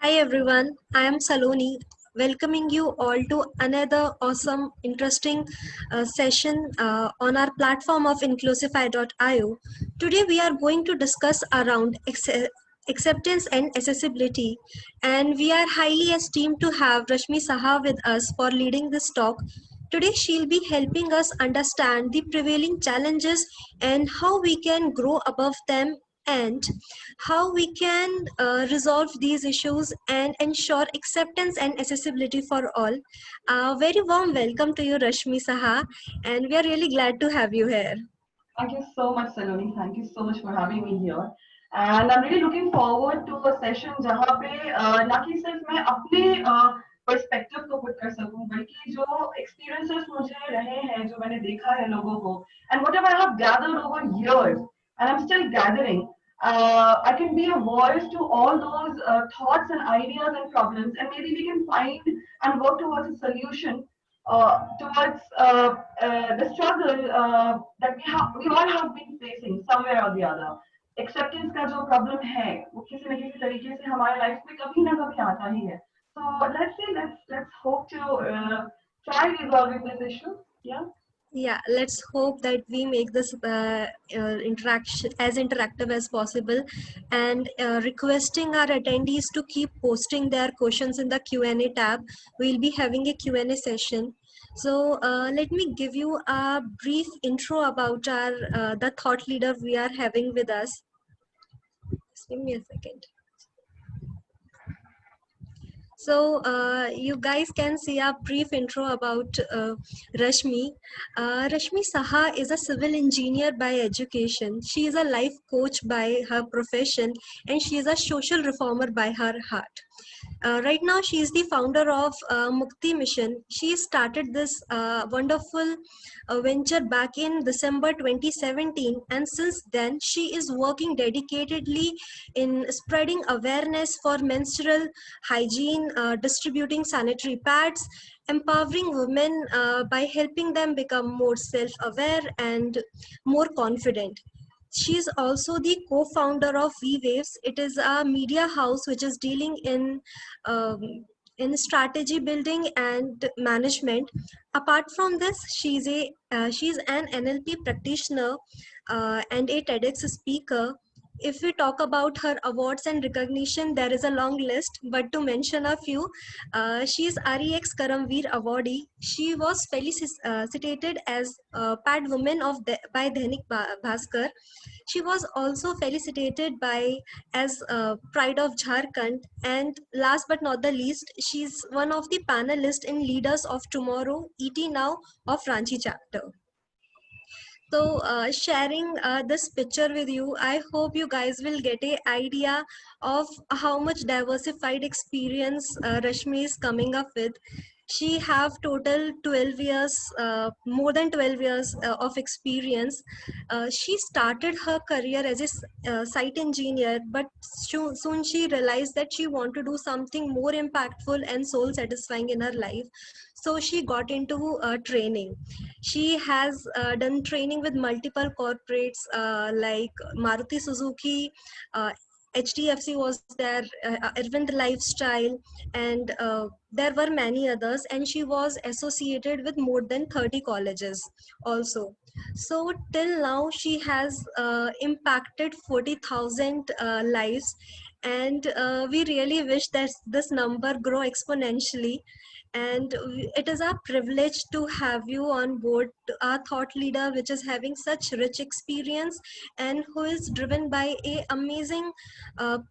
Hi everyone, I am Saloni, welcoming you all to another awesome, interesting session on our platform of inclusify.io. Today we are going to discuss around acceptance and accessibility, and we are highly esteemed to have Rashmi Saha with us for leading this talk. Today she'll be helping us understand the prevailing challenges and how we can grow above them and how we can resolve these issues and ensure acceptance and accessibility for all. Very warm welcome to you, Rashmi Saha, and we are really glad to have you here. Thank you so much, Saloni. Thank you so much for having me here. And I'm really looking forward to a session जहाँ पे ना कि सिर्फ मैं अपने perspective को put कर सकूं बल्कि जो experiences मुझे रहे हैं जो मैंने देखा है लोगों को and whatever I have gathered over years and I'm still gathering I can be a voice to all those thoughts and ideas and problems and maybe we can find and work towards a solution towards the struggle that we all have been facing somewhere or the other. Acceptance का जो problem है वो किसी न किसी तरीके से हमारे लाइफ में कभी ना कभी आता ही है. So let's see, let's hope to try resolving this issue. Yeah. Yeah, let's hope that we make this interaction as interactive as possible, and requesting our attendees to keep posting their questions in the Q&A tab. We'll be having a Q&A session. So let me give you a brief intro about our the thought leader we are having with us. Just give me a second. So you guys can see a brief intro about Rashmi. Rashmi Saha is a civil engineer by education. She is a life coach by her profession, and she is a social reformer by her heart. Right now, she is the founder of Mukti Mission. She started this wonderful venture back in December 2017, and since then, she is working dedicatedly in spreading awareness for menstrual hygiene, distributing sanitary pads, empowering women by helping them become more self aware and more confident. She is also the co-founder of V-Waves. It is a media house which is dealing um, in strategy building and management. Apart from this, she's an NLP practitioner and a TEDx speaker. If we talk about her awards and recognition, there is a long list, but to mention a few, she is REX Karamveer awardee. She was felicitated as Pad Woman by Dainik Bhaskar. She was also felicitated by as Pride of Jharkhand, and last but not the least, she's one of the panelists in Leaders of Tomorrow ET Now of Ranchi chapter. So sharing this picture with you, I hope you guys will get a idea of how much diversified experience Rashmi is coming up with. She have total 12 years, more than 12 years of experience. She started her career as a site engineer, but soon she realized that she want to do something more impactful and soul satisfying in her life. So she got into training. She has done training with multiple corporates like Maruti Suzuki, HDFC was there, Arvind Lifestyle, and there were many others. And she was associated with more than 30 colleges also. So till now, she has impacted 40,000 lives, and we really wish that this number grow exponentially. And it is our privilege to have you on board, our thought leader which is having such rich experience and who is driven by a amazing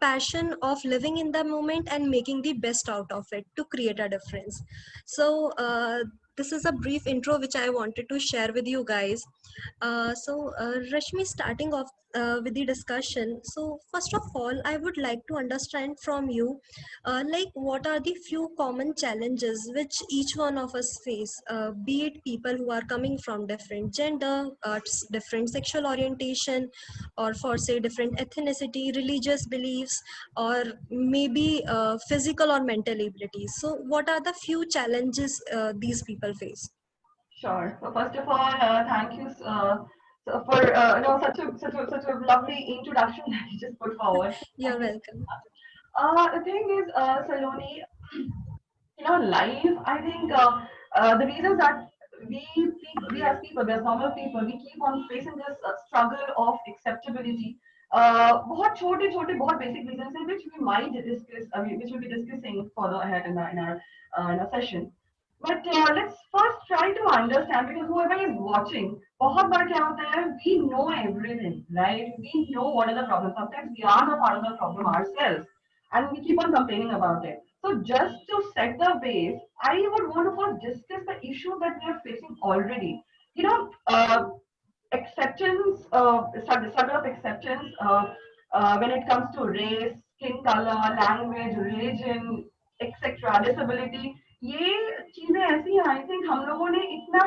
passion of living in the moment and making the best out of it to create a difference. So this is a brief intro which I wanted to share with you guys. Rashmi, starting off with the discussion. So first of all, I would like to understand from you, like what are the few common challenges which each one of us face, be it people who are coming from different gender, different sexual orientation, or for say different ethnicity, religious beliefs, or maybe physical or mental abilities. So what are the few challenges these people face? Sure. So first of all, thank you for such a lovely introduction that you just put forward. You're welcome. The thing is, Saloni, life, I think the reasons that we as people, we as normal people, we keep on facing this struggle of acceptability. बहुत छोटे छोटे बहुत basic reasons हैं which we might discuss, I mean, which we'll be discussing further ahead in our session. But let's first try to understand, because whoever is watching, बहुत बार क्या होता है, we know everything, right? We know what are the problems. Sometimes we are not part of the problem ourselves, and we keep on complaining about it. So just to set the base, I would want to first discuss the issue that we are facing already. You know, acceptance, struggle of acceptance when it comes to race, skin color, language, religion, etc., disability. ये चीजें ऐसी हैं, I think हम लोगों ने इतना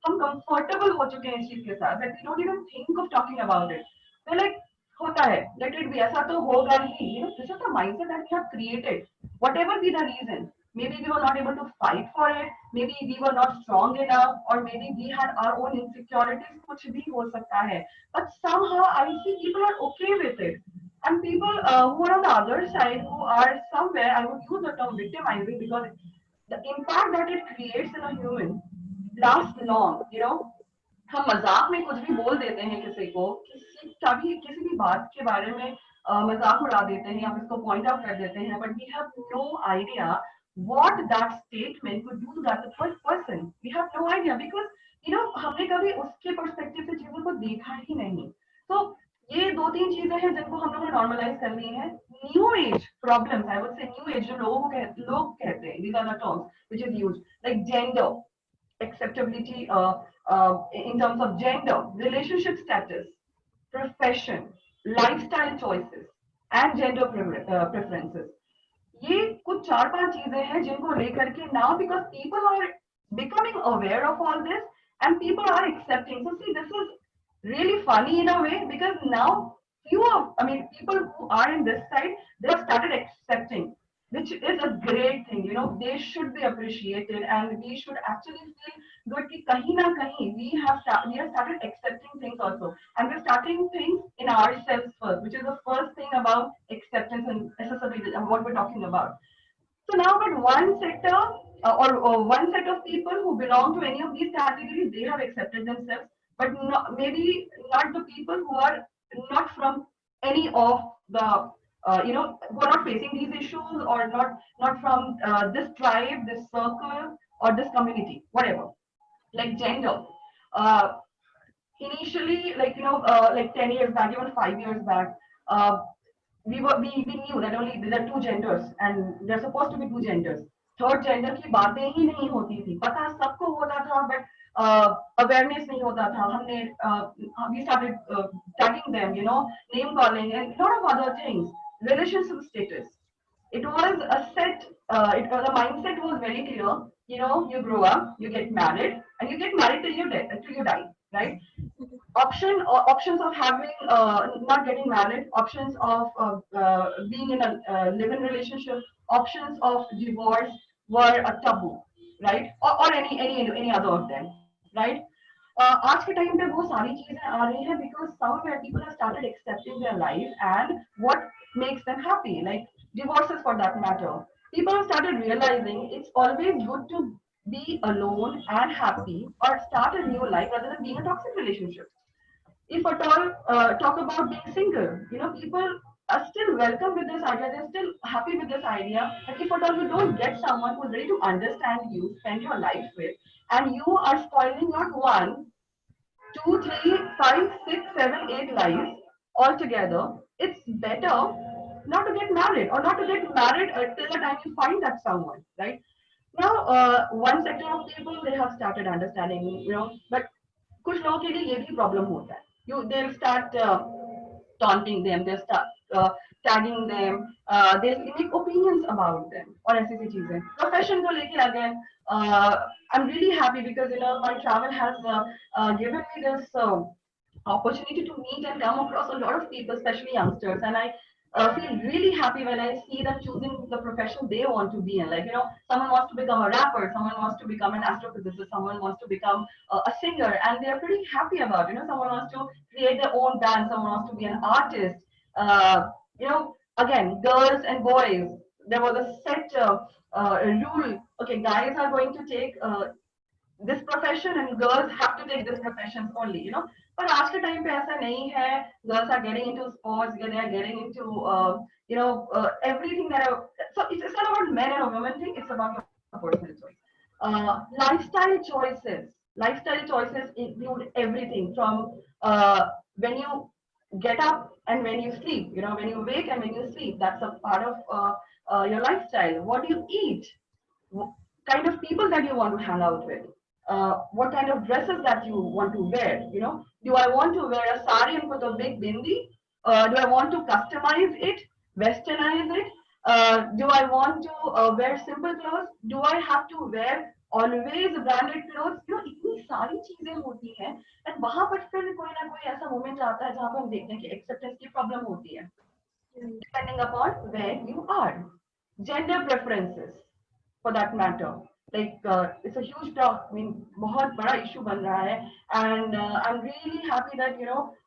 हम comfortable हो चुके हैं इस चीज के साथ that we don't even think of talking about it. So like होता है, let it be, ऐसा तो होगा ही. This is the mindset that we have created. Whatever be the reason, maybe we were not able to fight for it, maybe we were not strong enough, or maybe we had our own insecurities, कुछ भी हो सकता है. But somehow I see people are okay with it. And people who are on the other side, who are somewhere, I would use the term victimizing, because the impact that it creates in a human lasts long. हम मजाक में कुछ भी बोल देते हैं किसी को, किसी भी बात के बारे में मजाक उड़ा देते हैं या इसको पॉइंट आउट कर देते हैं, but we have no idea what that statement could do to that person. We have no idea because हमने कभी उसके पर्सपेक्टिव से चीजों को देखा ही नहीं. तो ये दो तीन चीजें हैं जिनको हम लोगों ने नॉर्मलाइज कर ली है. New age problems, I would say new age, जो लोग कहते हैं, these are the terms which is used, like gender acceptability, in terms of gender, relationship status, profession, lifestyle choices, and gender preferences. ये कुछ चार पांच चीजें हैं जिनको लेकर के now, because people are becoming aware of all this and people are accepting. So see, this is really funny in a way, because now people who are in this side, they have started accepting, which is a great thing. They should be appreciated, and we should actually feel good कि कहीं ना कहीं we have started accepting things also, and we're starting things in ourselves first, which is the first thing about acceptance and accessibility and what we're talking about. So now, but one sector, or one set of people who belong to any of these categories, they have accepted themselves, but maybe not the people who are not from any of the, who are not facing these issues, or not from this tribe, this circle, or this community, whatever. Like gender. Uh, Initially, like 10 years back, even 5 years back, uh, we knew that only there are two genders and there are supposed to be two genders. Third gender की बातें ही नहीं होती थी, पता सबको होता था, but awareness नहीं होता था. We started tagging them, name calling and a lot of other things. Relationship status, it was a set, the mindset was very clear. You grow up, you get married, and you get married till you die, right? Options of having not getting married, options of being in a live-in relationship, options of divorce were a taboo, right? Or any other of them, right? आज के time पे वो सारी चीजें आ रही हैं because somewhere people have started accepting their life and what makes them happy, like divorces for that matter. People have started realizing it's always good to be alone and happy, or start a new life rather than being a toxic relationship. If at all talk about being single, people are still welcome with this idea, they're still happy with this idea. But if at all you don't get someone who's ready to understand you, spend your life with, and you are spoiling not one, two, three, five, six, seven, eight lives altogether, it's better not to get married, or not to get married till the time you find that someone, right? Now, one sector of people, they have started understanding, but कुछ लोगों के लिए ये भी problem होता है. They'll start taunting them, they'll start tagging them, they'll make opinions about them, और ऐसी सी चीजें. Profession को लेके again, I'm really happy because my travel has given me this opportunity to meet and come across a lot of people, especially youngsters, and I feel really happy when I see them choosing the profession they want to be in. Like, someone wants to become a rapper, someone wants to become an astrophysicist, someone wants to become a singer, and they're pretty happy about it. Someone wants to create their own band, someone wants to be an artist. Uh, again, girls and boys, there was a set rule. Okay, guys are going to take this profession and girls have to take this professions only, you know. But आज के time पे ऐसा नहीं है. Girls are getting into sports, they are getting into everything that are, so it's not about men and women thing. It's about your personal choice. Lifestyle choices. Lifestyle choices include everything from when you get up and when you sleep. You know, when you wake and when you sleep. That's a part of your lifestyle. What do you eat? Kind of people that you want to hang out with, what kind of dresses that you want to wear. You know, do I want to wear a sari and put a big bindi? Do I want to customize it, westernize it? Do I want to wear simple clothes? Do I have to wear always branded clothes? You know, इतनी सारी चीजें होती हैं. And वहां पर फिर कोई ना कोई ऐसा मोमेंट आता है जहां पर हम देखते हैं कि एक्सेप्टेंस की प्रॉब्लम होती है, depending upon where you are. Gender preferences, for that matter. Like it's a huge talk. I mean, बहुत बड़ा issue बन रहा है, and I'm really happy that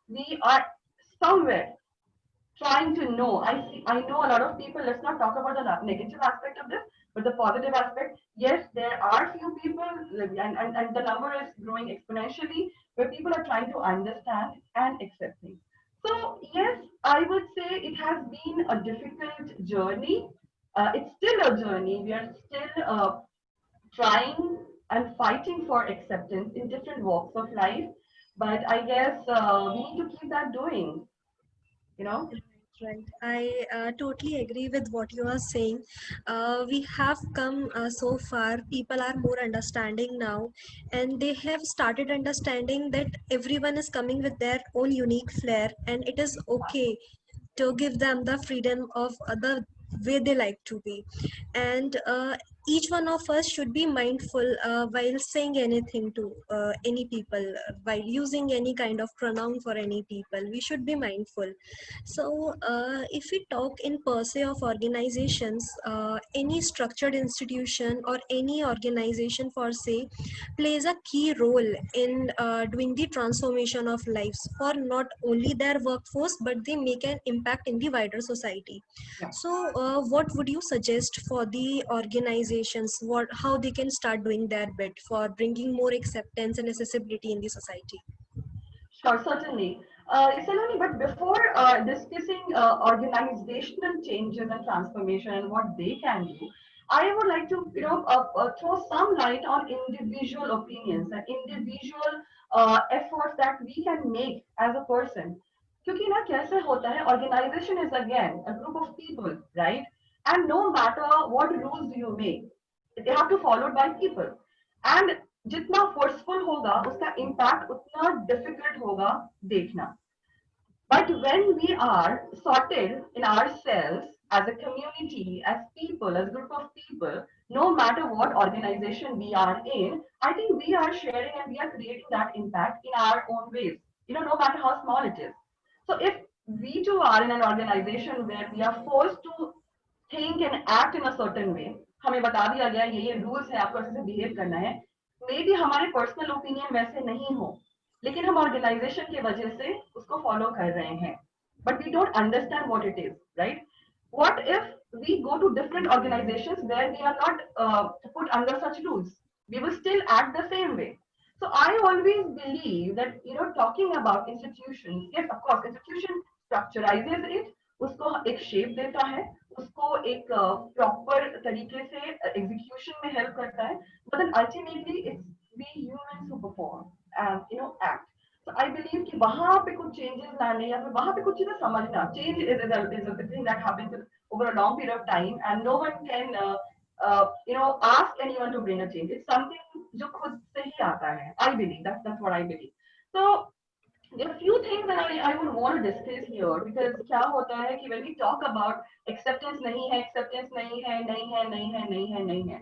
we are somewhere trying to know. I know a lot of people. Let's not talk about the negative aspect of this, but the positive aspect. Yes, there are few people, and the number is growing exponentially, where people are trying to understand and accept things. So yes, I would say it has been a difficult journey. It's still a journey. We are still trying and fighting for acceptance in different walks of life. But I guess we need to keep that doing. You know. Right. I totally agree with what you are saying. We have come so far. People are more understanding now, and they have started understanding that everyone is coming with their own unique flair, and it is okay to give them the freedom of the way they like to be. And each one of us should be mindful while saying anything to any people, while using any kind of pronoun for any people. We should be mindful. So if we talk in per se of organizations, any structured institution or any organization for say plays a key role in doing the transformation of lives for not only their workforce, but they make an impact in the wider society. Yeah. So what would you suggest for the organizations, what how they can start doing their bit for bringing more acceptance and accessibility in the society? Sure, certainly. Saloni, but before discussing organizational changes and transformation and what they can do, I would like to, throw some light on individual opinions and individual efforts that we can make as a person. क्योंकि ना कैसे होता है, organization is again a group of people, right? And no matter what rules do you make, they have to followed by people. And जितना forceful होगा उसका impact उतना difficult होगा देखना. But when we are sorted in ourselves as a community, as people, as a group of people, no matter what organization we are in, I think we are sharing and we are creating that impact in our own ways, no matter how small it is. So if we too are in an organization where we are forced to think and act in a certain way, हमें बता दिया गया ये rules है, आपको ऐसे behave करना है, मे बी हमारे पर्सनल ओपिनियन वैसे नहीं हो, लेकिन हम ऑर्गेनाइजेशन की वजह से उसको फॉलो कर रहे हैं, but we don't understand what it is, right? What if we go to different organizations where we are not put under such rules? We will still act the same way. So I always believe that talking about institutions, yes, of course, institution structurizes it, उसको एक shape देता है, उसको एक proper तरीके से execution में help करता है, but then ultimately it's we humans who perform and act. So I believe कि वहां पे कुछ changes लाने या फिर वहां पे कुछ चीजें समझना, change is a thing that happens over a long period of time and no one can ask anyone to bring a change. It's something जो खुद से ही आता है. I believe that's what I believe. So there are few things that I would want to discuss here because क्या होता है कि when we talk about acceptance नहीं है, acceptance नहीं है, नहीं है, नहीं है, नहीं है, नहीं है,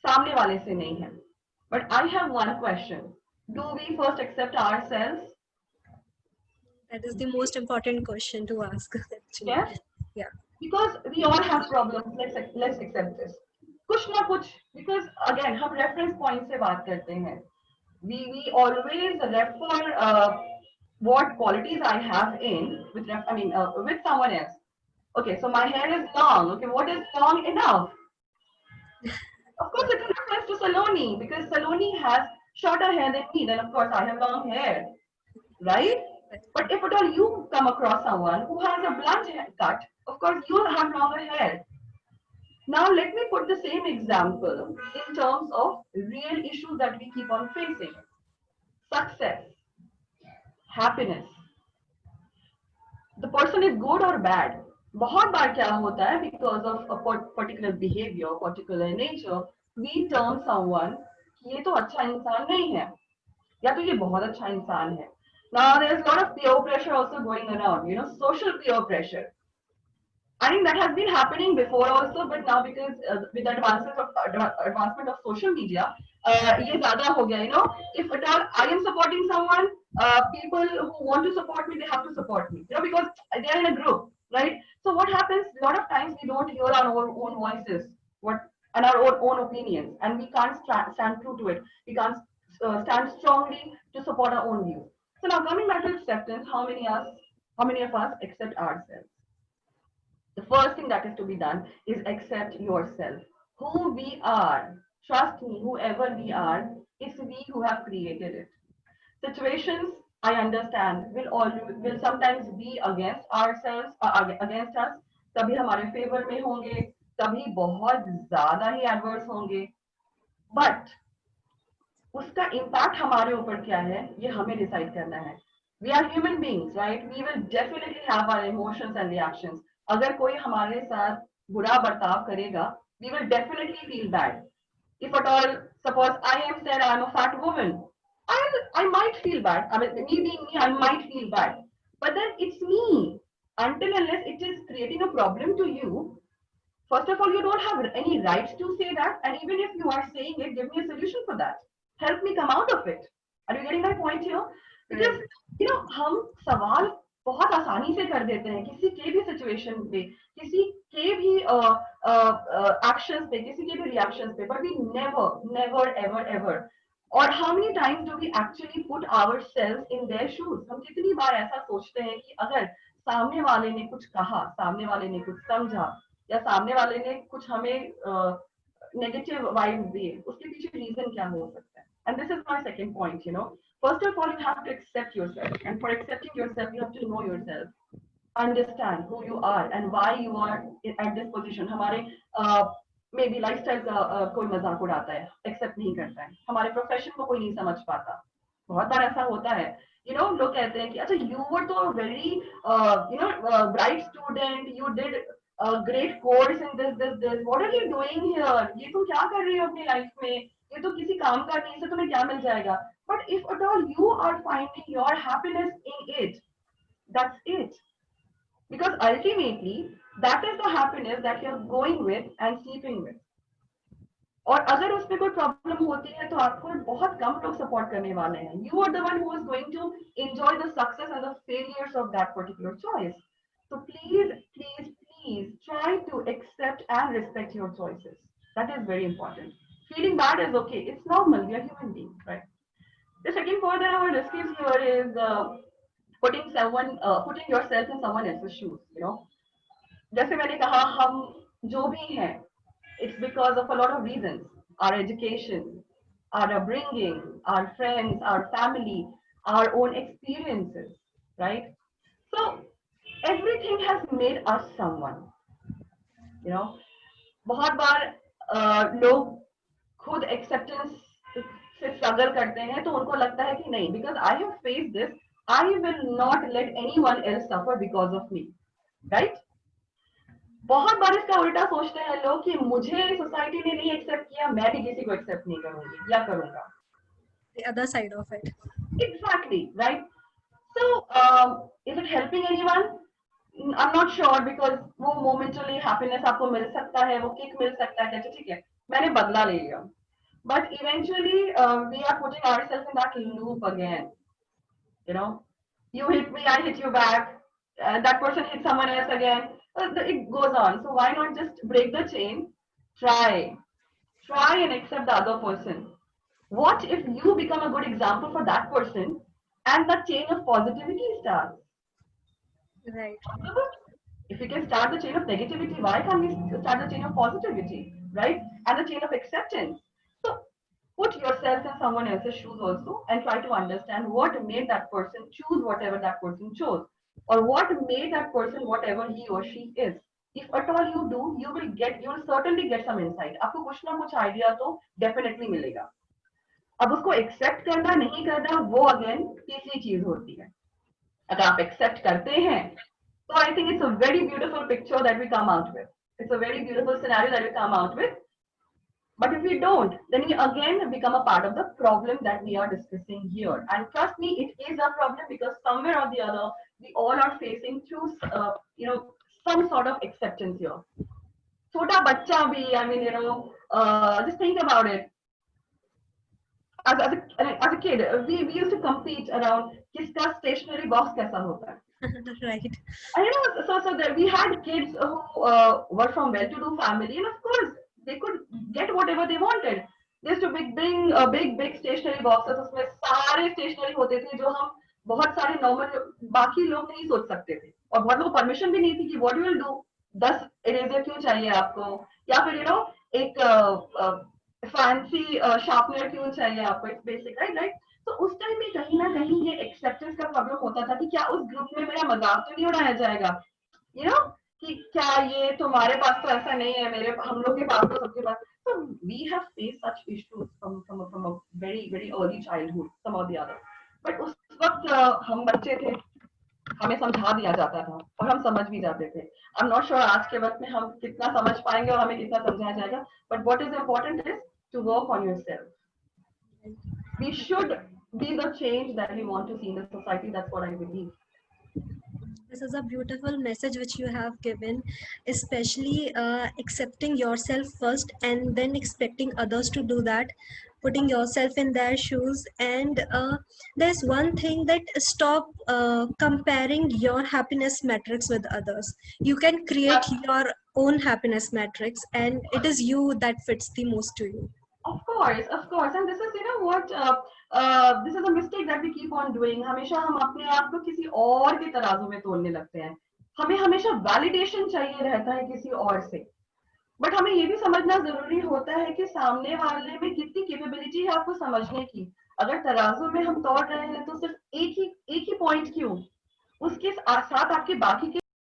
सामने वाले से नहीं है. But I have one question. Do we first accept ourselves? That is the most important question to ask actually. Yeah. Yeah. Because we all have problems. Let's accept this. कुछ ना कुछ, because again हम reference point से बात करते हैं. We always refer what qualities I have with someone else. Okay, so my hair is long. Okay, what is long enough? Of course, it refers to Saloni because Saloni has shorter hair than me. Then, of course, I have long hair, right? But if at all you come across someone who has a blunt haircut, of course, you will have longer hair. Now, let me put the same example in terms of real issues that we keep on facing: success, happiness. The person is good or bad. बहुत बार क्या होता है, because of a particular behavior, particular nature, we term someone कि ये तो अच्छा इंसान नहीं है, या तो ये बहुत अच्छा इंसान है. Now there's a lot of peer pressure also going around, social peer pressure. I think that has been happening before also, but now because with the advancement of social media, ये ज़्यादा हो गया. If at all I am supporting someone, people who want to support me, they have to support me. Because they are in a group, right? So what happens? A lot of times we don't hear our own voices, what and our own opinions, and we can't stand true to it. We can't stand strongly to support our own views. So now coming back to acceptance, how many of us accept ourselves? The first thing that is to be done is accept yourself. Who we are, trust me, whoever we are, it's we who have created it. Situations, I understand, will sometimes be against ourselves, against us. कभी हमारे favour में होंगे, कभी बहुत ज्यादा ही adverse होंगे. But उसका इम्पैक्ट हमारे ऊपर क्या है, ये हमें डिसाइड करना है. We are human beings, right? We will definitely have our emotions and reactions. अगर कोई हमारे साथ बुरा बर्ताव करेगा, we will definitely feel bad. If at all, suppose I am said I'm a fat woman, I might feel bad. I mean, me being me, I might feel bad. But then it's me. Until unless it is creating a problem to you, first of all, you don't have any rights to say that. And even if you are saying it, give me a solution for that. Help me come out of it. Are you getting my point here? Because, हम सवाल बहुत आसानी से कर देते हैं किसी के भी सिचुएशन पे, किसी के भी एक्शंस पे, किसी के भी रिएक्शंस पे, but we never ever ever. और how many times do we actually put ourselves in their shoes? हम कितनी बार ऐसा सोचते हैं कि अगर सामने वाले ने कुछ कहा, सामने वाले ने कुछ समझा, या सामने वाले ने कुछ हमें नेगेटिव वाइब्स दिए, उसके पीछे रीजन क्या हो सकता है? And this is my second point. First of all, you have to accept yourself, and for accepting yourself, you have to know yourself, understand who you are and why you are at this position. हमारे may be lifestyle का कोई मजाक उड़ाता है, accept नहीं करता है. हमारे प्रोफेशन को कोई नहीं समझ पाता. बहुत बार ऐसा होता है. लोग कहते हैं कि अच्छा, यू वर तो very bright student, you did great course in this, what are you doing here? ये तुम क्या कर रही हो अपनी लाइफ में? ये तो किसी काम का नहीं, इससे तुम्हें क्या मिल जाएगा? But if at all you are finding your happiness in it, that's it. Because ultimately, that is the happiness that you're going with and sleeping with. और अगर उसमें कोई प्रॉब्लम होती है तो आपको बहुत कम लोग सपोर्ट करने वाले हैं. You are the one who is going to enjoy the success and the failures of that particular choice. So please try to accept and respect your choices. That is very important. Feeling bad is okay. It's normal. We are human beings, right? The second point that I want to discuss here is putting yourself in someone else's shoes. जैसे मैंने कहा, हम जो भी हैं, it's because of a lot of reasons: our education, our upbringing, our friends, our family, our own experiences, right? So everything has made us someone. बहुत बार लोग खुद एक्सेप्टेंस से स्ट्रगल करते हैं, तो उनको लगता है कि नहीं, because I have face this, I will not let anyone else suffer because of me, right? बहुत बार इसका उल्टा सोचते हैं लोग कि मुझे सोसाइटी ने नहीं एक्सेप्ट किया, मैं भी किसी को एक्सेप्ट नहीं करूंगी या करूंगा. The other side of it. Exactly, right? So is it helping anyone? I'm not sure, because वो momentary happiness आपको मिल सकता है, वो kick मिल सकता है, ठीक है, मैंने बदला ले लिया. But eventually we are putting ourselves in that loop again. You hit me, I hit you back, that person hit someone else again. It goes on. So why not just break the chain? Try and accept the other person. What if you become a good example for that person and the chain of positivity starts? Right. If we can start the chain of negativity, why can't we start the chain of positivity, right? And the chain of acceptance. So put yourself in someone else's shoes also and try to understand what made that person choose whatever that person chose, or what made that person whatever he or she is. If at all you do, you will certainly get some insight. आपको कुछ ना कुछ idea तो definitely मिलेगा. अब उसको accept करना नहीं करना वो अगेन तीसरी चीज होती है. अगर आप एक्सेप्ट करते हैं तो I think it's a very beautiful picture that we come out with. It's a very beautiful scenario that we come out with. But if we don't, then we again become a part of the problem that we are discussing here. And trust me, it is a problem because somewhere or the other, we all are facing through, some sort of acceptance here. Chota bacha bhi, I mean, just think about it. As a kid, we used to compete around kiska stationery box kaisa hota hai. Right. And so there we had kids who were from well-to-do family, and of course they could get whatever they wanted. They used to bring big stationery boxes. उसमें सारे stationery होते थे जो हम बहुत सारे normal बाकी लोग नहीं सोच सकते थे, और बहुत लोगों को permission भी नहीं थी कि what you will do, 10 eraser क्यों चाहिए आपको, या फिर एक फैंसी शार्पनर क्यों चाहिए आपको. It's basic, right. तो उस टाइम में कहीं ना कहीं ये एक्सेप्टेंस का प्रॉब्लम होता था कि क्या उस ग्रुप में मेरा मजाक तो नहीं उड़ाया जाएगा, यू नो कि क्या ये तुम्हारे पास तो ऐसा नहीं है, मेरे हम लोग के पास तो सबके पास. so we have faced such issues from a very very early childhood, some or the other. but उस वक्त हम बच्चे थे, हमें समझा दिया जाता था और हम समझ भी जाते थे. आई एम नॉट श्योर आज के वक्त में हम कितना समझ पाएंगे और हमें कितना समझाया जाएगा. But what is important is to work on yourself. We should be the change that we want to see in the society. That's what I believe. This is a beautiful message which you have given, especially accepting yourself first and then expecting others to do that, putting yourself in their shoes. And there's one thing that stop comparing your happiness metrics with others. You can create your own happiness metrics, and it is you that fits the most to you. Of course, and this is, what, this is a mistake that we keep on doing. हमेशा हम अपने आप को किसी और के तराजू में तोलने लगते हैं. हमें हमेशा वैलिडेशन चाहिए रहता है किसी और से. बट हमें ये भी समझना जरूरी होता है कि सामने वाले में कितनी कैपेबिलिटी है आपको समझने की. अगर तराजू में हम तोड़ रहे हैं तो सिर्फ एक ही पॉइंट क्यों, उसके साथ आपके बाकी के